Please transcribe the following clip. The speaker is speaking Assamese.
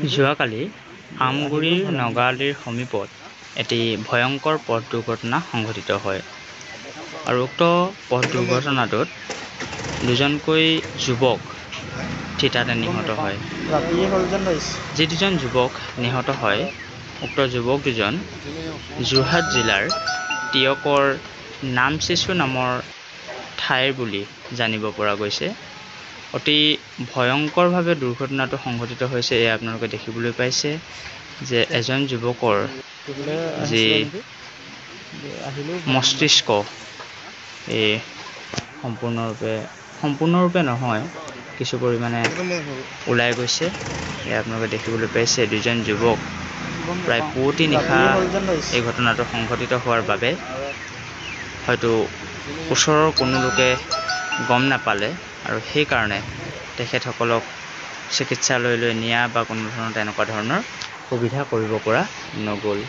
যোৱাকালি আমগুৰিৰ নগালীৰ সমীপত এটি ভয়ংকৰ পথ দুৰ্ঘটনা সংঘটিত হয় আৰু উক্ত পথ দুৰ্ঘটনাটোত দুজনকৈ যুৱক থিতাতে নিহত হয়। যি দুজন যুৱক নিহত হয় উক্ত যুৱক দুজন যোৰহাট জিলাৰ টিয়কৰ নামচিচু নামৰ ঠাইৰ বুলি জানিব পৰা গৈছে। অতি ভয়ংকৰভাৱে দুৰ্ঘটনাটো সংঘটিত হৈছে। এয়া আপোনালোকে দেখিবলৈ পাইছে যে এজন যুৱকৰ যি মস্তিষ্ক এই সম্পূৰ্ণৰূপে নহয়, কিছু পৰিমাণে ওলাই গৈছে। এয়া আপোনালোকে দেখিবলৈ পাইছে। দুজন যুৱক প্ৰায় পুৱতি নিশা এই ঘটনাটো সংঘটিত হোৱাৰ বাবে হয়তো ওচৰৰ কোনো লোকে গম নাপালে আৰু সেইকাৰণে তেখেতসকলক চিকিৎসালয়লৈ নিয়া বা কোনো ধৰণৰ তেনেকুৱা ধৰণৰ সুবিধা কৰিব পৰা নগ'ল।